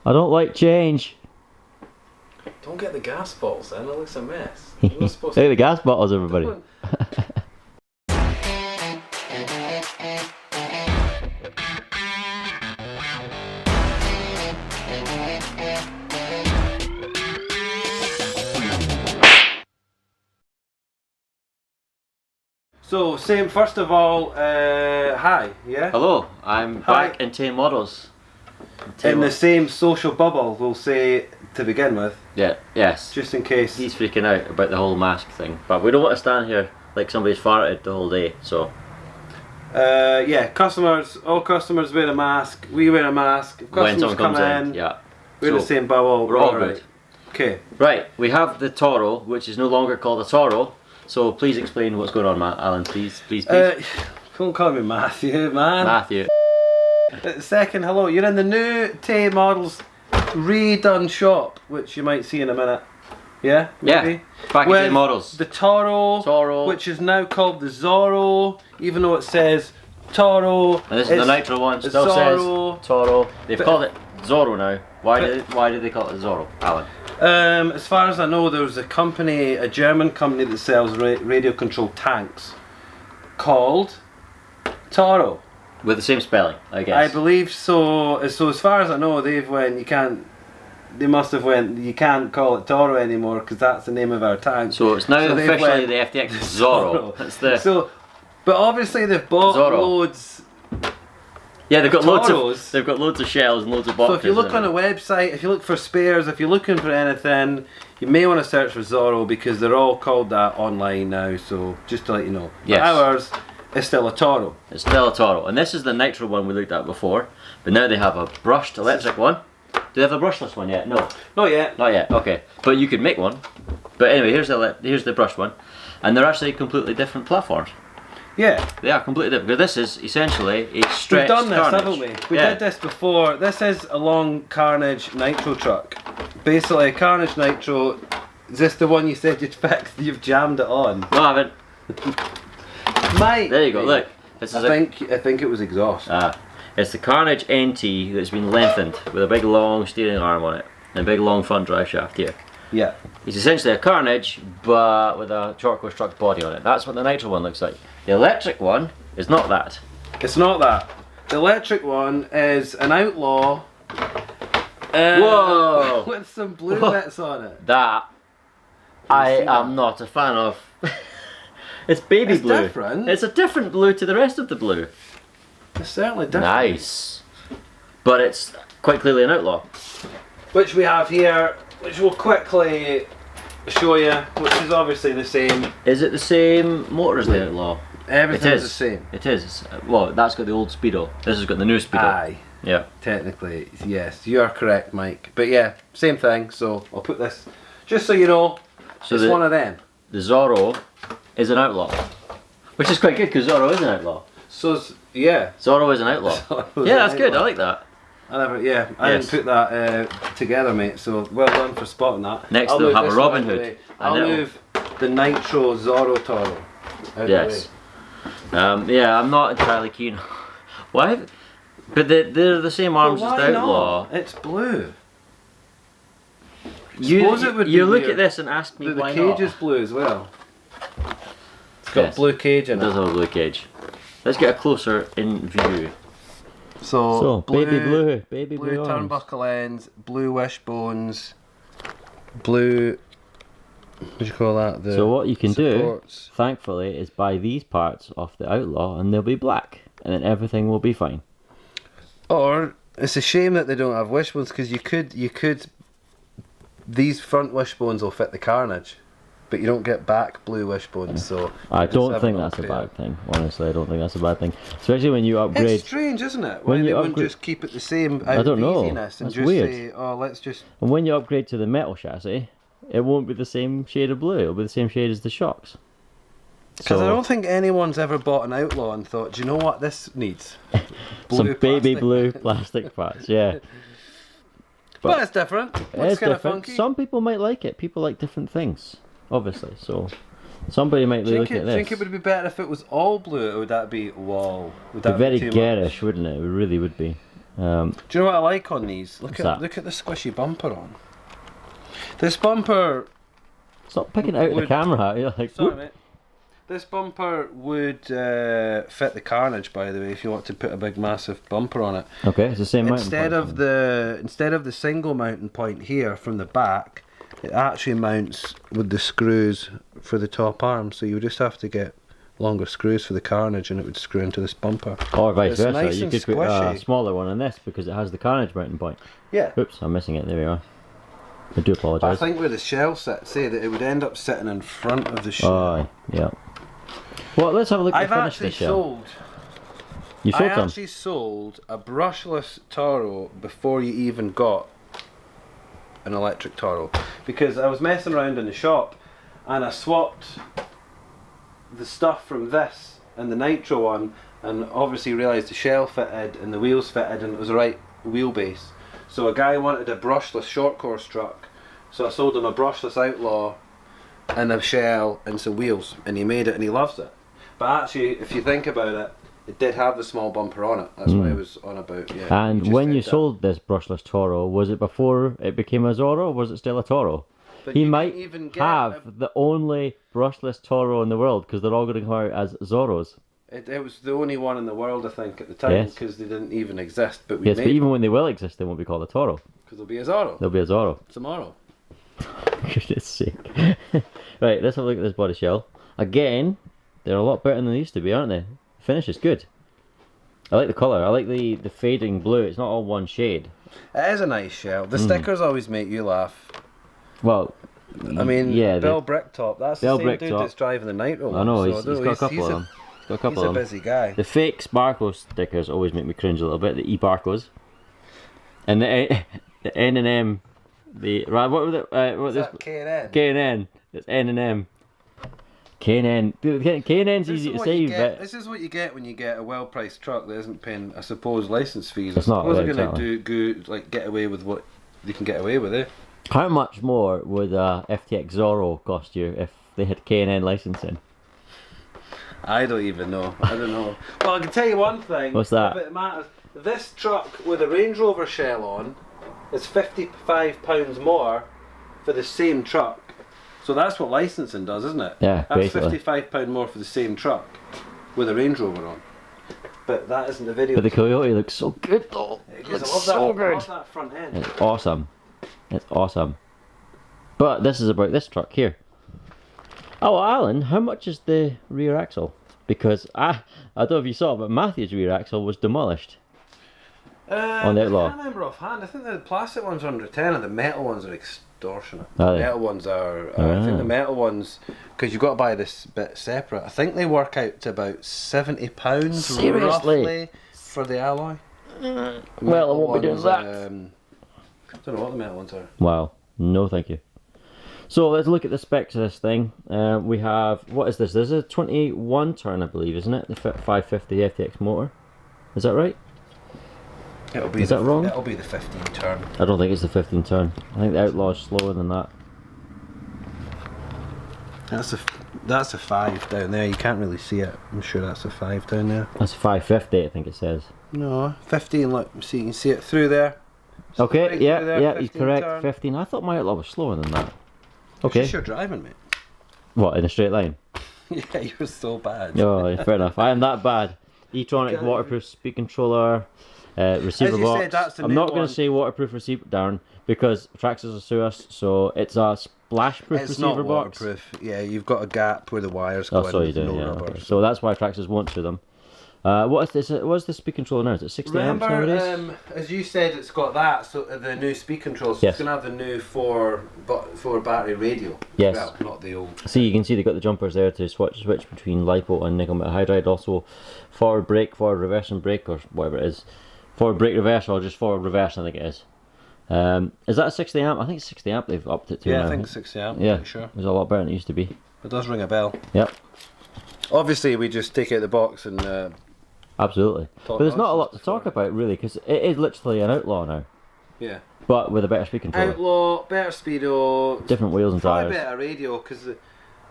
I don't like change. Don't get the gas bottles then, it looks a mess. Look at the gas bottles, everybody. So, first of all, hi, yeah? Hello, I'm back in Tay Models. In the same social bubble, we'll say, to begin with. Yeah, yes. Just in case. He's freaking out about the whole mask thing, but we don't want to stand here like somebody's farted the whole day, so. Yeah, all customers wear a mask, we wear a mask. If customers come in, yeah. we're in the same bubble, we're all good. Okay. Right, we have the Toro, which is no longer called a Toro, so please explain what's going on, Alan, please. Don't call me Matthew, man. Matthew. Second, hello, you're in the new Tay Models redone shop, which you might see in a minute. Yeah? Maybe? Yeah, back in Tay Models. The Toro, which is now called the Zorro, even though it says Toro. And this is the Nitro one, still Zorro. says Toro. They've called it Zorro now. Why did they call it Zorro, Alan? As far as I know, there's a German company that sells radio controlled tanks called Toro. With the same spelling, I guess. I believe so. So as far as I know, they must have went, you can't call it Toro anymore because that's the name of our tank. So it's now officially the FTX Zorro. That's the. But obviously they've bought loads. Yeah, they've got loads of shells and loads of boxes. So if you look on a website, if you look for spares, if you're looking for anything, you may want to search for Zorro because they're all called that online now. So just to let you know. Yes. But ours is still a Toro. It's still a Toro, and this is the Nitro one we looked at before. But now they have a brushed electric one. Do they have a brushless one yet? No. Not yet. Not yet. Okay, but you could make one. But anyway, here's the brushed one, and they're actually completely different platforms. Yeah. They are completely different, because this is essentially a stretched We've done this, Carnage. haven't we? We did this before. This is a long Carnage Nitro truck. Basically, a Carnage Nitro. Is this the one you said you'd fixed? You've jammed it on. No, I haven't. Mate. There you go, look. This is I think it was exhaust. It's the Carnage NT that's been lengthened with a big long steering arm on it and a big long front drive shaft here. Yeah. It's essentially a Carnage, but with a short course truck body on it. That's what the Nitro one looks like. The electric one is not that. It's not that. The electric one is an Outlaw. Whoa! With some blue bits on it. That I am not a fan of. It's baby blue. Different. It's a different blue to the rest of the blue. It's certainly different. Nice. But it's quite clearly an Outlaw. Which we have here, which we'll quickly show you, which is obviously the same. Is it the same motor as the Outlaw? Everything's the same. It is. Well, that's got the old Speedo. This has got the new Speedo. Aye. Yeah. Technically, yes, you are correct, Mike. But yeah, same thing. So I'll put this, just so you know, it's one of them. The Zorro is an Outlaw, which is quite good because Zorro is an Outlaw. So yeah, Zorro is an Outlaw. Yeah, that's good. I like that. I didn't put that together, mate. So well done for spotting that. Next, they'll have a Robin Hood. I'll move the Nitro Zorro Toro. Yes. Yeah, I'm not entirely keen. Why? But they're the same arms as the Outlaw. It's blue. You look at this and ask me why not. The cage is blue as well. It's got a blue cage in it. It does have a blue cage. Let's get a closer in view. So baby blue arms. Turnbuckle ends, blue wishbones, blue. What do you call that? So what you can do, thankfully, is buy these parts off the Outlaw, and they'll be black, and then everything will be fine. Or it's a shame that they don't have wishbones, because you could. These front wishbones will fit the Carnage, but you don't get back blue wishbones. So I don't think that's a bad thing. Honestly, I don't think that's a bad thing, especially when you upgrade. It's strange, isn't it? When they wouldn't just keep it the same out of easiness and just say, "Oh, let's just." And when you upgrade to the metal chassis, it won't be the same shade of blue. It'll be the same shade as the shocks. Because I don't think anyone's ever bought an Outlaw and thought, "Do you know what this needs?" Some baby blue plastic parts. Yeah. But it's different. It's kind of funky. Some people might like it. People like different things, obviously. So somebody might look at this. Do you think it would be better if it was all blue, or would that be wow? Would that be very too garish, much? wouldn't it? It really would be. Do you know what I like on these? Look at the squishy bumper on. This bumper. Stop picking out the camera. You're like, sorry, mate. This bumper would fit the Carnage, by the way, if you want to put a big massive bumper on it. Okay, it's the same mounting point. Instead of the single mounting point here from the back, it actually mounts with the screws for the top arm. So you would just have to get longer screws for the Carnage, and it would screw into this bumper. Or vice versa. Nice you could put a smaller one on this because it has the Carnage mounting point. Yeah. Oops, I'm missing it. There we are. I do apologise. I think where the shell sits, say that it would end up sitting in front of the shell. Oh, yeah. Well, let's have a look at the finish of the shell. I actually sold a brushless Toro before you even got an electric Toro, because I was messing around in the shop and I swapped the stuff from this and the Nitro one, and obviously realised the shell fitted and the wheels fitted and it was the right wheelbase. So a guy wanted a brushless short course truck, so I sold him a brushless Outlaw and a shell and some wheels, and he made it and he loves it. But actually, if you think about it, it did have the small bumper on it. That's what I was on about. Yeah. And when you sold this brushless Toro, was it before it became a Zorro, or was it still a Toro? But he might have the only brushless Toro in the world, because they're all going to come out as Zorros. It was the only one in the world, I think, at the time, because they didn't even exist. But we but even when they will exist, they won't be called a Toro. Because they'll be a Zorro. They'll be a Zorro. Tomorrow. Goodness sake. Right, let's have a look at this body shell. Again, they're a lot better than they used to be, aren't they? The finish is good. I like the colour. I like the fading blue. It's not all one shade. It is a nice shell. The stickers always make you laugh. Well, I mean, yeah, Bill Bricktop. That's the same dude that's driving the Nitro one. I know, he's got a couple of them. He's a busy guy. The fake Sparkle stickers always make me cringe a little bit. The E-Barcos. And the N&M. What were the... what this? K&N. K&N. It's N&M. K&N. K&N's easy to say, but... This is what you get when you get a well-priced truck that isn't paying, I suppose, licence fees. It's not. I suppose they're going to get away with what they can get away with, eh? How much more would a FTX Zorro cost you if they had K&N licensing? I don't even know. I don't know. Well, I can tell you one thing. What's that? If it matters, this truck with a Range Rover shell on is £55 more for the same truck. So that's what licensing does, isn't it? Yeah, that's basically. £55 more for the same truck with a Range Rover on. But that isn't the video. But the Coyote looks so good though. It looks so good. I love that front end. It's awesome. It's awesome. But this is about this truck here. Oh, Alan, how much is the rear axle? Because I don't know if you saw, but Matthew's rear axle was demolished on the Outlaw. I can't remember offhand. I think the plastic ones are under 10 and the metal ones are extortionate. Are The they? metal ones are, I think the metal ones, because you've got to buy this bit separate, I think they work out to about £70 Seriously? roughly for the alloy. Well, I won't be doing that. I don't know what the metal ones are. Wow, no thank you. So let's look at the specs of this thing. We have, what is this? This is a 21 turn, I believe, isn't it? The 550 FTX motor. Is that right? Is that wrong? It'll be the 15 turn. I don't think it's the 15 turn. I think the Outlaw is slower than that. That's a 5 down there. You can't really see it. I'm sure that's a 5 down there. That's 550, I think it says. No, 15. Look, see, you can see it through there. Okay, Right yeah, through there, yeah, he's 15 correct. turn. 15. I thought my Outlaw was slower than that. Okay. It's just your driving, mate. What, in a straight line? Yeah, you're so bad. Oh, yeah, fair enough. I am that bad. E-tronic waterproof speed controller, receiver As you box. said, that's the I'm new not going one. to say waterproof receiver, Darren, because Traxxas will sue us. So it's a splash-proof It's receiver not box. waterproof. Yeah, you've got a gap where the wires go Oh, in. so you with do. no Yeah. rubber, Okay. So that's why Traxxas won't sue them. What is this? What's the speed controller now? Is it 60 amps nowadays? Remember, as you said, it's got that. So the new speed control. So Yes. it's going to have the new four battery radio. Yes. Well, not the old. See, you can see they've got the jumpers there to switch between LiPo and nickel metal hydride. Also, forward brake, forward reverse and brake, or whatever it is. Forward brake reverse, or just forward reverse, I think it is. Is that a 60 amp? I think it's 60 amp they've upped it to Yeah, now. I think 60 amp. Yeah, Pretty sure. it was a lot better than it used to be. It does ring a bell. Yep, Obviously, we just take out the box and. absolutely. But there's not a lot to talk about really, because it is literally an Outlaw now, Yeah. but with a better speed controller. Outlaw, better speedo. Different wheels and Probably tyres. better radio because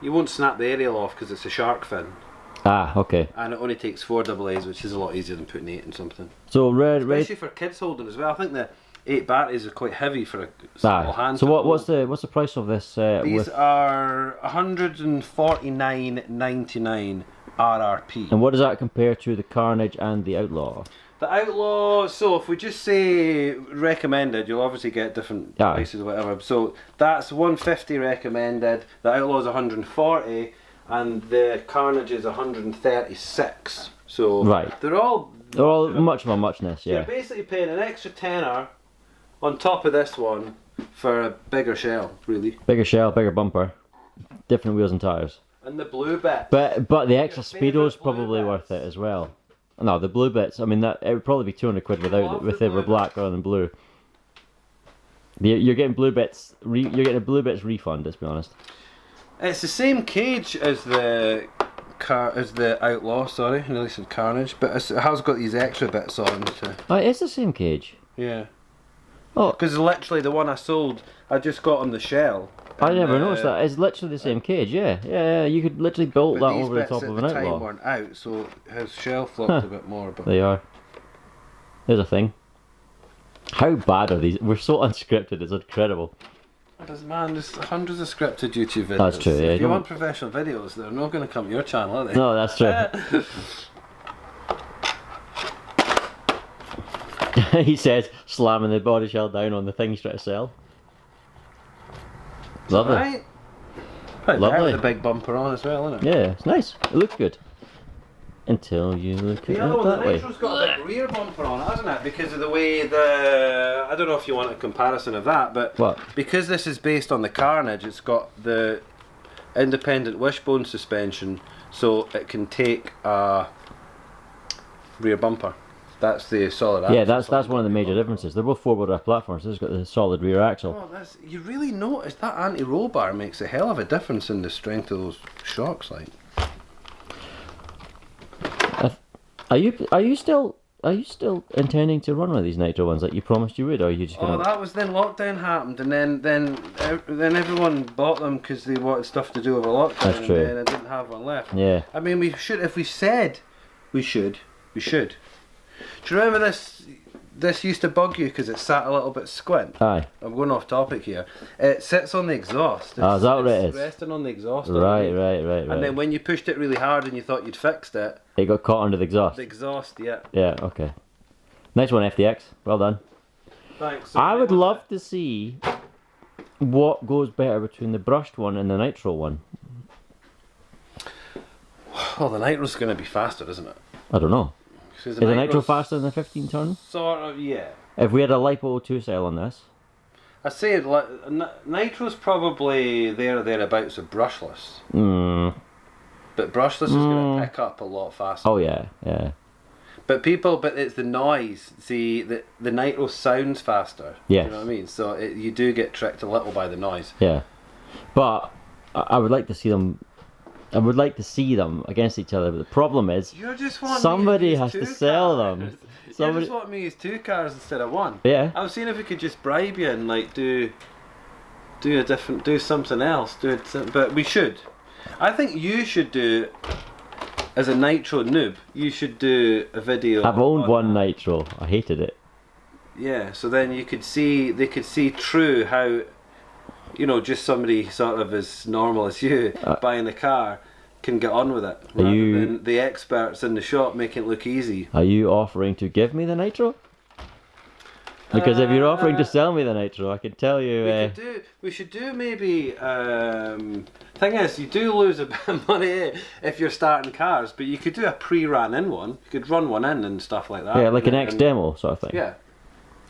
you won't snap the aerial off because it's a shark fin. Ah, okay. And it only takes 4 AA's, which is a lot easier than putting 8 in something. So especially for kids holding as well. I think the 8 batteries are quite heavy for a small hand. So what's the price of this? These are $149.99 RRP. And what does that compare to the Carnage and the Outlaw? The Outlaw, so if we just say recommended, you'll obviously get different prices or whatever. So that's 150 recommended, the Outlaw is 140, and the Carnage is 136. So they're all much of a muchness, yeah. You're basically paying an extra tenner on top of this one for a bigger shell, really. Bigger shell, bigger bumper, different wheels and tyres. And the blue bit. But the extra speedo's probably worth it as well. No, the blue bits. I mean, it would probably be 200 quid if they were black rather than blue. You're getting blue bits. You're getting a blue bits refund. Let's be honest. It's the same cage as the Outlaw. Sorry, I nearly said Carnage, but it has got these extra bits on. It's the same cage. Yeah. Oh, because literally the one I sold, I just got on the shell. I never noticed that. It's literally the same cage. Yeah. You could literally bolt that over the top of an Outlaw. Time weren't out, so his shell flopped a bit more. But they are. There's a thing. How bad are these? We're so unscripted. It's incredible. Man, there's hundreds of scripted YouTube videos. That's true. Yeah, if you want professional videos, they're not going to come to your channel, are they? No, that's true. He says, slamming the body shell down on the thing he's trying to sell. Lovely. Right. Lovely. The big bumper on as well, isn't it? Yeah, it's nice. It looks good. Until you look at it that way. The Nitro's got a big rear bumper on it, hasn't it? Because of the way I don't know if you want a comparison of that, but because this is based on the Carnage, it's got the independent wishbone suspension, so it can take a rear bumper. That's the solid axle. Yeah, that's one of the major differences. They're both four-wheel drive platforms. This has got the solid rear axle. Oh, you really notice that anti-roll bar makes a hell of a difference in the strength of those shocks, like. Are you still intending to run one of these Nitro ones like you promised you would, or are you just gonna... Oh, that was then lockdown happened, and then everyone bought them because they wanted stuff to do over lockdown. That's true. And then I didn't have one left. Yeah. I mean, we should, if we said we should. Do you remember this used to bug you because it sat a little bit squint? Aye. I'm going off topic here. It sits on the exhaust. Is that what it is? Resting on the exhaust. Right. And then when you pushed it really hard and you thought you'd fixed it, it got caught under the exhaust. The exhaust, yeah. Yeah, okay. Nice one, FTX. Well done. Thanks. I would love to see what goes better between the brushed one and the Nitro one. Well, the Nitro's going to be faster, isn't it? I don't know. Is the Nitro faster than the 15 turn? Sort of, yeah. If we had a LiPo 2 cell on this, I'd say Nitro's probably there or thereabouts of brushless. But brushless is going to pick up a lot faster. Oh yeah. But it's the noise. See, the Nitro sounds faster. Yes. You know what I mean? So you do get tricked a little by the noise. Yeah. But I would like to see them. I would like to see them against each other, but the problem is somebody has to sell them. You just want me to use 2 cars instead of 1. Yeah. I was seeing if we could just bribe you and like do something else. But we should. I think you should do, as a Nitro noob, you should do a video. I've owned one Nitro. I hated it. Yeah. So then they could see true how. Just somebody sort of as normal as you buying a car can get on with it, rather than the experts in the shop making it look easy. Are you offering to give me the Nitro? Because if you're offering to sell me the Nitro, I can tell you... We should do maybe... thing is, you do lose a bit of money if you're starting cars, but you could do a pre-ran in one. You could run one in and stuff like that. Yeah, like an X-demo sort of thing. Yeah.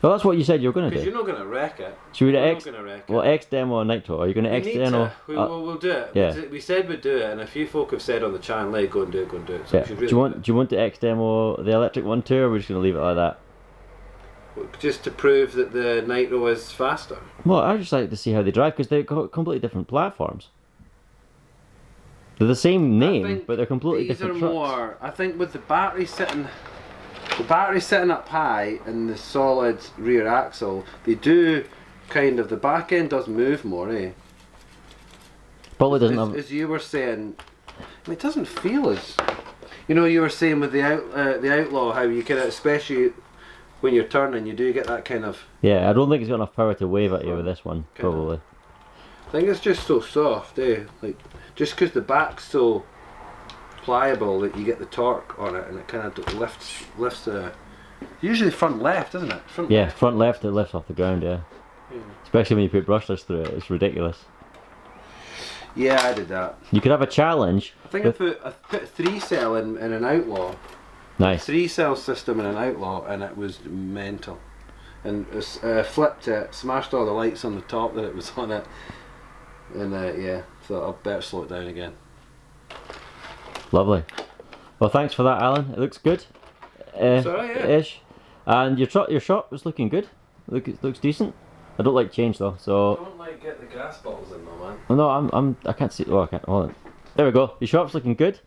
Well, that's what you said you were going to do. Because you're not going to wreck it. Should we do X-demo and Nitro? Are you going to X-demo? We'll do it. Yeah. We said we'd do it, and a few folk have said on the channel, hey, go and do it. So yeah. Do you want to X-demo the electric one too, or are we just going to leave it like that? Just to prove that the Nitro is faster. Well, I just like to see how they drive, because they're completely different platforms. They're the same name, but they're completely different trucks. I think with the battery sitting up high and the solid rear axle, they do kind of, the back end does move more, eh? Probably doesn't have... As you were saying, mean, it doesn't feel as... You know, you were saying with the Outlaw how you can, especially when you're turning, you do get that kind of... Yeah, I don't think it's got enough power to wave at you with this one, probably. I think it's just so soft, eh? Like, just because the back's so pliable that you get the torque on it, and it kind of lifts the... Usually front left, isn't it? Front left, it lifts off the ground, yeah. Especially when you put brushless through it, it's ridiculous. Yeah, I did that. You could have a challenge. I think I put a 3-cell in an Outlaw. Nice. 3-cell system in an Outlaw, and it was mental. And flipped it, smashed all the lights on the top that it was on it, and yeah, thought I'll better slow it down again. Lovely. Well, thanks for that, Alan. It looks good. Sorry, yeah. Ish. And your shop was looking good. Looks decent. I don't like change though, so. I don't like get the gas bottles in though, man. Oh, no, I can't see. Oh, I can't. Hold on. There we go. Your shop's looking good.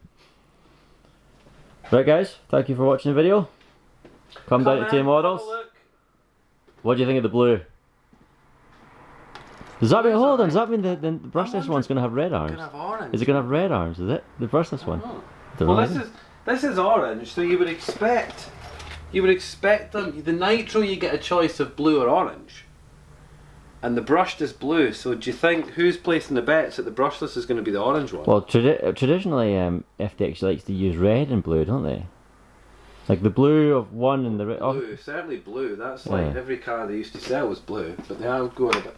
Right, guys. Thank you for watching the video. Come down to Tay Models. What do you think of the blue? Does that mean? Hold on. Does that mean the brushless one's going to have red arms? Have orange. Is it going to have red arms? Is it the brushless one? Well, this is orange, so you would expect them. The Nitro, you get a choice of blue or orange. And the brushed is blue, so do you think, who's placing the bets that the brushless is going to be the orange one? Well, traditionally FTX likes to use red and blue, don't they? Like the blue of one and the red. Blue, certainly blue. That's like every car they used to sell was blue, but they are going a bit...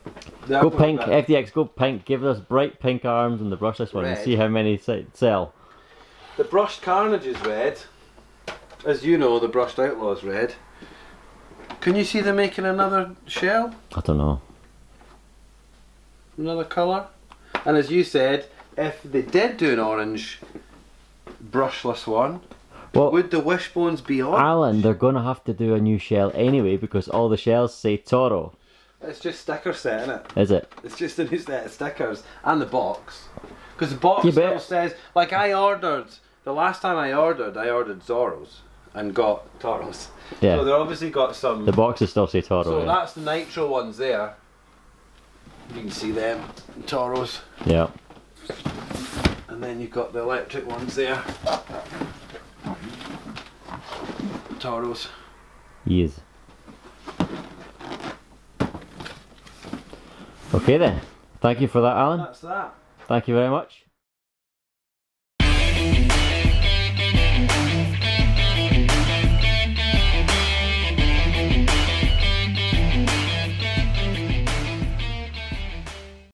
Go pink, FTX, go pink. Give us bright pink arms and the brushless one and see how many sell. The brushed Carnage is red. As you know, the brushed Outlaw is red. Can you see them making another shell? I don't know. Another colour? And as you said, if they did do an orange brushless one, well, would the wishbones be orange? Alan, they're going to have to do a new shell anyway because all the shells say Toro. It's just sticker set, isn't it? Is it? It's just a new set of stickers. And the box. Because the box still says, like the last time I ordered Zorros and got Toros. Yeah. So they obviously got some... The boxes still say Toro. So that's the Nitro ones there. You can see them, Toros. Yeah. And then you've got the electric ones there. Toros. Yes. Okay then. Thank you for that, Alan. That's that. Thank you very much.